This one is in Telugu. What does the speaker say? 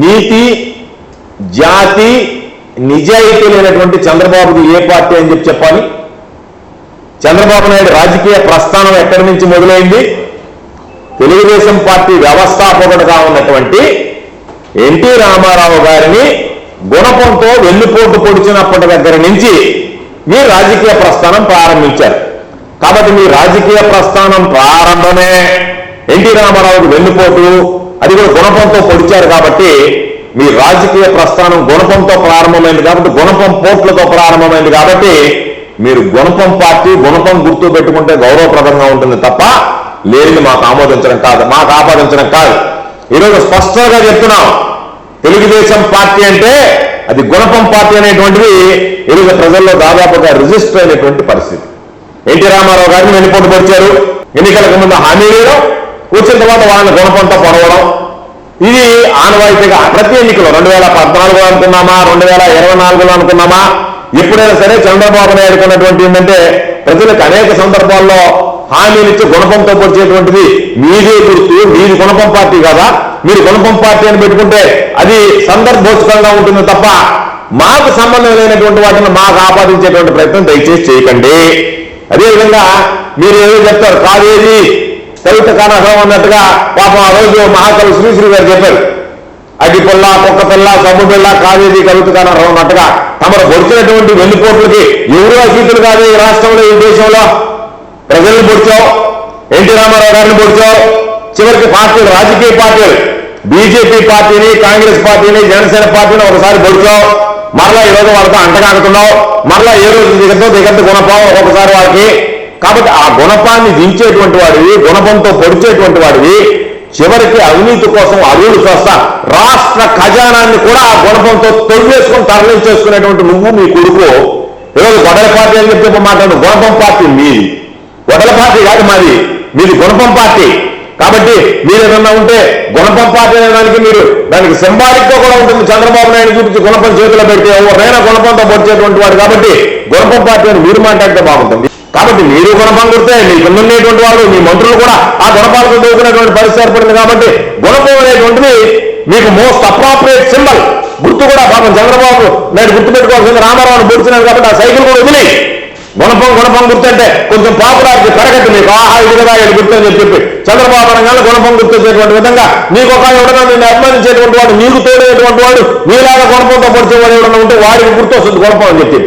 నీతి జాతి నిజాయితీ లేనటువంటి చంద్రబాబుది ఏ పార్టీ అని చెప్పాలి? చంద్రబాబు నాయుడు రాజకీయ ప్రస్థానం ఎక్కడి నుంచి మొదలైంది? తెలుగుదేశం పార్టీ వ్యవస్థాపకుడుగా ఉన్నటువంటి ఎన్టీ రామారావు గారిని గుణపంతో వెన్నుపోటు పొడిచినప్పటి దగ్గర నుంచి మీ రాజకీయ ప్రస్థానం ప్రారంభించారు. కాబట్టి మీ రాజకీయ ప్రస్థానం ప్రారంభమే ఎన్టీ రామారావుకి వెన్నుపోటు, అది కూడా గుణపంతో పొడిచారు. కాబట్టి మీ రాజకీయ ప్రస్థానం గుణపంతో ప్రారంభమైంది కాబట్టి, గుణపం పోట్లతో ప్రారంభమైంది కాబట్టి మీరు గుణపం పార్టీ, గుణపం గుర్తు పెట్టుకుంటే గౌరవప్రదంగా ఉంటుంది తప్ప లేనిది మాకు ఆమోదించడం కాదు, మాకు ఆపాదించడం కాదు. ఈరోజు స్పష్టంగా చెప్తున్నాం, తెలుగుదేశం పార్టీ అంటే అది గుణపం పార్టీ అనేటువంటిది ఈరోజు ప్రజల్లో దాదాపుగా రిజిస్టర్ అయినటువంటి పరిస్థితి. ఎన్టీ రామారావు గారిని వెన్నుపోటు పొడిచారు, ఎన్నికలకు ముందు హామీ వేయడం, కూర్చున్న తర్వాత వాళ్ళని గుణపంతో పొడవడం, ఇది ఆనవాయితీగా ప్రతి ఎన్నికలో 2014 అనుకున్నామా, 2024 అనుకున్నామా, ఎప్పుడైనా సరే చంద్రబాబు నాయుడు ఉన్నటువంటి ఏంటంటే ప్రజలకు అనేక సందర్భాల్లో హామీనిచ్చి గుణపంతో పొడిచేటువంటిది మీదే గుర్తు, మీది గుణపం పార్టీ కదా, మీరు గుణపం పార్టీ అని పెట్టుకుంటే అది సందర్భోచితంగా ఉంటుంది తప్ప మాకు సంబంధం లేనటువంటి వాటిని మాకు ఆపాదించేటువంటి ప్రయత్నం దయచేసి చేయకండి. అదేవిధంగా మీరు ఏదో చెప్తారు, కాదేది కవిత కానహం అన్నట్టుగా పాపం ఆ రోజు మహాకవి శ్రీశ్రీ గారు చెప్పారు, అగ్గి పిల్ల, కుక్క పిల్ల, సబ్బు పిల్ల, కాదేది కవిత కానహం అన్నట్టుగా తమరు పొడిచినటువంటి వెన్నుపోట్లకి ఎవరు అతీతులు కాదు. ఈ రాష్ట్రంలో, ఈ దేశంలో ప్రజల్ని పొడిచావు, ఎన్టీ రామారావు గారిని పొడిచావు, చివరికి పార్టీలు, రాజకీయ పార్టీలు, బీజేపీ పార్టీని, కాంగ్రెస్ పార్టీని, జనసేన పార్టీని ఒకసారి పొడిచావు, మరలా ఈరోజు వాళ్ళతో అంటగాడుతున్నావు, మరలా ఏ రోజు దిగద్దు గుణపం ఒక్కొక్కసారి వాళ్ళకి. కాబట్టి ఆ గుణపాన్ని దించేటువంటి వాడివి, గుణపంతో పొడిచేటువంటి వాడివి, చివరికి అవినీతి కోసం అరువులు చూస్తా రాష్ట్ర ఖజానాన్ని కూడా ఆ గుణపంతో తొలివేసుకొని తరలించేసుకునేటువంటి నువ్వు, మీ కొడుకు ఈరోజు గొడవ పార్టీ అని చెప్పి మాట్లాడు. గుణపం పార్టీ మీది, గొడవ పార్టీ కాదు మాది, మీది గుణపం పార్టీ. కాబట్టి మీరు ఏదన్నా ఉంటే గుణపం పార్టీ అనేదానికి మీరు దానికి సింబాలిక్ గా కూడా ఉంటుంది. చంద్రబాబు నాయుడు చూపించి గుణపం చేతిలో పెడితే ఎవరైనా గుణపంతో పొడిచేటువంటి వాడు కాబట్టి గుణపం పార్టీ అని మీరు మాట్లాడితే బాగుంటుంది. కాబట్టి మీరు గుణపం గుర్తే, మీ కింద ఉండేటువంటి వాళ్ళు, మీ మంత్రులు కూడా ఆ గుణపాలకు దూకునేటువంటి పరిస్థితి ఏర్పడింది. కాబట్టి గుణపం అనేటువంటిది మీకు మోస్ట్ అప్రాప్రియేట్ సింబల్, గుర్తు కూడా పాపం చంద్రబాబు నాయుడు గుర్తుపెట్టుకోవాల్సింది. రామారావును పొడిచినారు కాబట్టి ఆ సైకిల్ కూడా వదిలి గుణపం గుర్తంటే కొంచెం పాపులారిటీ పెరగట్టు మీకు. ఆహా ఇది కదా ఇది గుర్తు అని చెప్పి చంద్రబాబు రంగాన్ని గుణపం గుర్తొచ్చేటువంటి విధంగా నీకు ఒక ఎవడన్నా నిన్ను అభిమానించేటువంటి వాడు, నీకు తోడేటువంటి వాడు, నీలాగా గుణపంతో పొడిచేవాడు ఎవడన్నా ఉంటే వాడికి గుర్తొస్తుంది గుణపం అని చెప్పి.